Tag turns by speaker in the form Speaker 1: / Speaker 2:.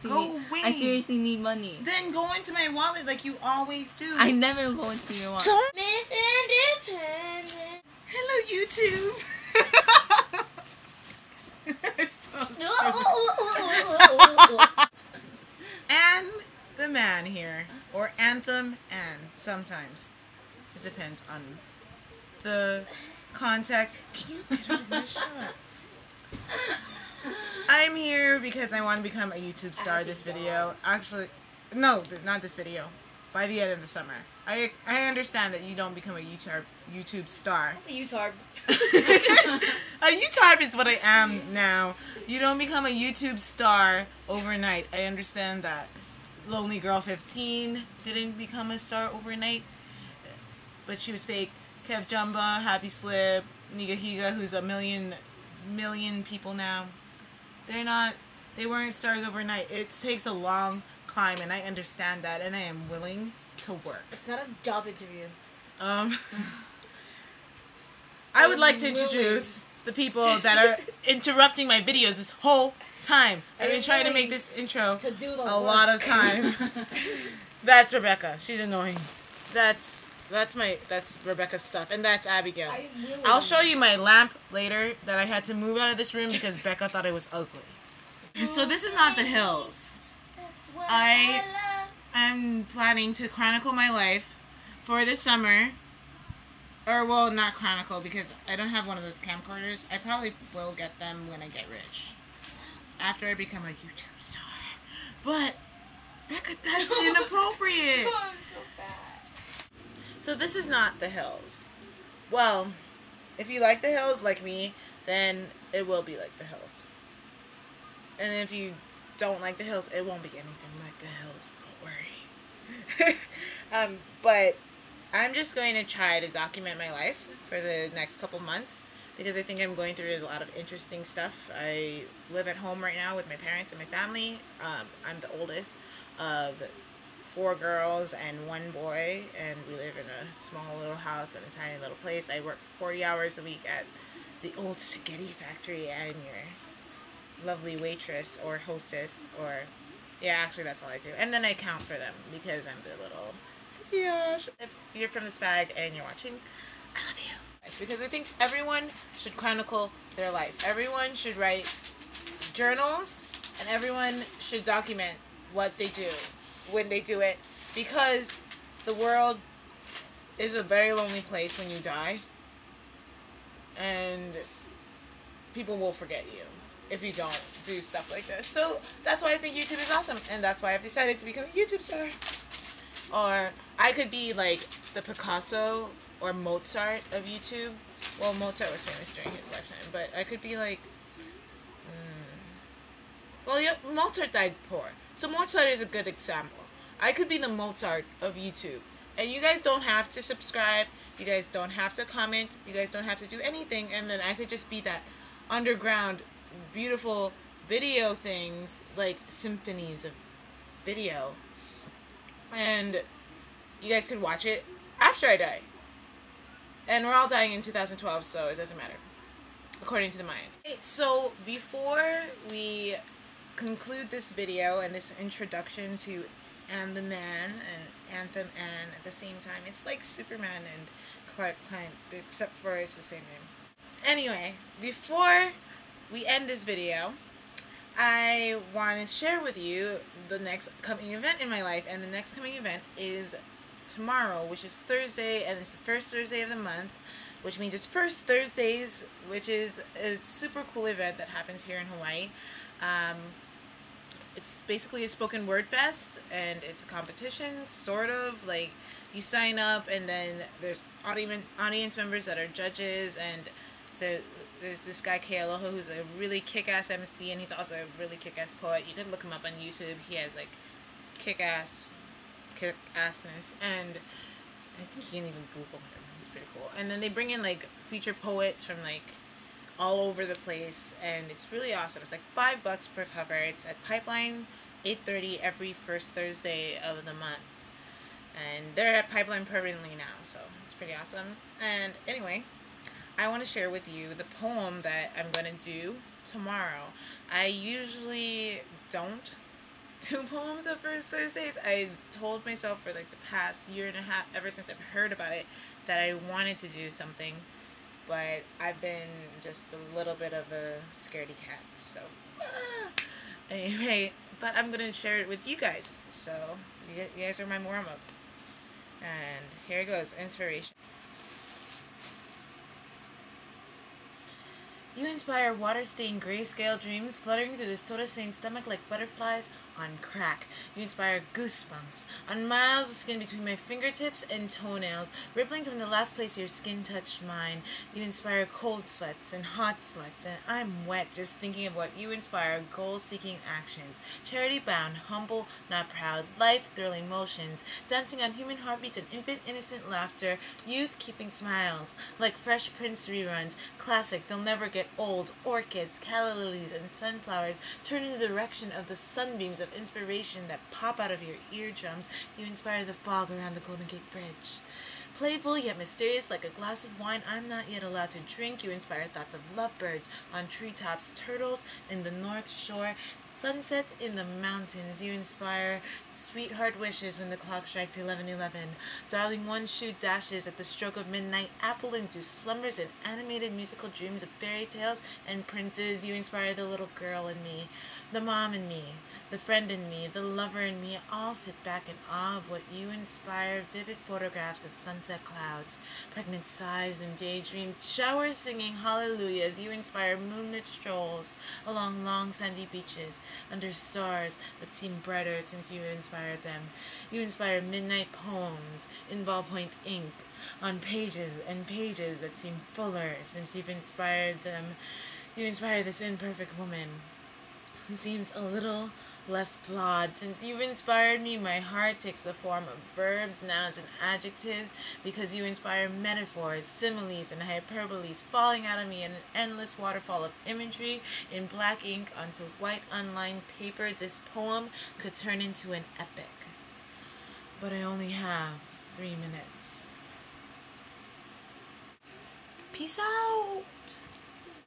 Speaker 1: Go away.
Speaker 2: I seriously need money.
Speaker 1: Then go into my wallet like you always do.
Speaker 2: I never go into your wallet.
Speaker 3: Miss Independent.
Speaker 1: Hello, YouTube. And the man here, or Anthem and sometimes. It depends on the context. Can you shut up? I'm here because I want to become a YouTube star this video. Actually, no, not this video. By the end of the summer. I understand that you don't become a YouTube star.
Speaker 3: What's a YouTarb?
Speaker 1: A YouTarb is what I am now. You don't become a YouTube star overnight. I understand that. Lonely Girl 15 didn't become a star overnight, but she was fake. Kev Jumba, Happy Slip, Niga Higa, who's a million people now. They weren't stars overnight. It takes a long climb, and I understand that, and I am willing to work.
Speaker 3: It's not a job interview.
Speaker 1: I would like to introduce the people that are interrupting my videos this whole time. I've been trying to make this intro a lot of time. That's Rebecca. She's annoying. That's Rebecca's stuff, and that's Abigail. I'll show you my lamp later that I had to move out of this room because Becca thought it was ugly. So this is not the hills. I'm planning to chronicle my life for this summer. Or, well, not chronicle because I don't have one of those camcorders. I probably will get them when I get rich. After I become a YouTube star. But, Becca, that's inappropriate.
Speaker 3: Oh, I'm so fat.
Speaker 1: So this is not the hills. Well, if you like the hills like me, then it will be like the hills. And if you don't like the hills, it won't be anything like the hills. Don't worry. But I'm just going to try to document my life for the next couple months because I think I'm going through a lot of interesting stuff. I live at home right now with my parents and my family. I'm the oldest of 4 girls and 1 boy, and we live in a small little house in a tiny little place. I work 40 hours a week at the old spaghetti factory, and your lovely waitress or hostess, or yeah, actually that's all I do. And then I count for them because I'm their little biatch. If you're from the Spag and you're watching, I love you. Because I think everyone should chronicle their life. Everyone should write journals, and everyone should document what they do when they do it, because the world is a very lonely place when you die, and people will forget you if you don't do stuff like this. So that's why I think YouTube is awesome, and that's why I've decided to become a YouTube star. Or I could be like the Picasso or Mozart of YouTube. Well, Mozart was famous during his lifetime, but I could be like well, yeah, Mozart died poor, so Mozart is a good example. I could be the Mozart of YouTube, and you guys don't have to subscribe, you guys don't have to comment, you guys don't have to do anything, and then I could just be that underground, beautiful video things, like symphonies of video, and you guys could watch it after I die. And we're all dying in 2012, so it doesn't matter, according to the Mayans. Okay, so before we conclude this video and this introduction to And the Man and Anthem and at the same time, it's like Superman and Clark Kent, except for it's the same name. Anyway, before we end this video, I want to share with you the next coming event in my life, and the next coming event is tomorrow, which is Thursday, and it's the first Thursday of the month, which means it's First Thursdays, which is a super cool event that happens here in Hawaii. It's basically a spoken word fest, and it's a competition, sort of, like you sign up and then there's audience members that are judges, and there's this guy Kealoha who's a really kick-ass MC, and he's also a really kick-ass poet. You can look him up on YouTube. He has like kick-assness, and I think you can even Google him. He's pretty cool. And then they bring in like featured poets from like all over the place, and it's really awesome. It's like $5 per cover. It's at Pipeline, 8:30 every first Thursday of the month, and they're at Pipeline permanently now, so it's pretty awesome. And anyway, I want to share with you the poem that I'm going to do tomorrow. I usually don't 2 poems at First Thursdays. I told myself for like the past year and a half, ever since I've heard about it, that I wanted to do something, but I've been just a little bit of a scaredy cat, so anyway, but I'm gonna share it with you guys, so you guys are my warm-up. And here it goes, inspiration. You inspire water-stained grayscale dreams fluttering through the soda-stained stomach like butterflies on crack. You inspire goosebumps on miles of skin between my fingertips and toenails, rippling from the last place your skin touched mine. You inspire cold sweats and hot sweats, and I'm wet just thinking of what you inspire. Goal-seeking actions, charity-bound, humble, not proud, life-thrilling motions, dancing on human heartbeats and infant innocent laughter, youth-keeping smiles, like Fresh Prince reruns, classic, they'll never get old, orchids, calla lilies, and sunflowers turn in the direction of the sunbeams of inspiration that pop out of your eardrums. You inspire the fog around the Golden Gate Bridge. Playful yet mysterious like a glass of wine I'm not yet allowed to drink, you inspire thoughts of lovebirds on treetops, turtles in the North Shore, sunsets in the mountains. You inspire sweetheart wishes when the clock strikes 11:11. Darling one-shoe dashes at the stroke of midnight, apple-induced slumbers and animated musical dreams of fairy tales and princes. You inspire the little girl in me, the mom in me, the friend in me, the lover in me, all sit back in awe of what you inspire. Vivid photographs of sunset clouds, pregnant sighs and daydreams, showers singing hallelujahs. You inspire moonlit strolls along long sandy beaches, under stars that seem brighter since you inspired them. You inspire midnight poems in ballpoint ink, on pages and pages that seem fuller since you've inspired them. You inspire this imperfect woman who seems a little less flawed. Since you've inspired me, my heart takes the form of verbs, nouns, and adjectives, because you inspire metaphors, similes, and hyperboles falling out of me in an endless waterfall of imagery in black ink onto white unlined paper. This poem could turn into an epic. But I only have 3 minutes. Peace out!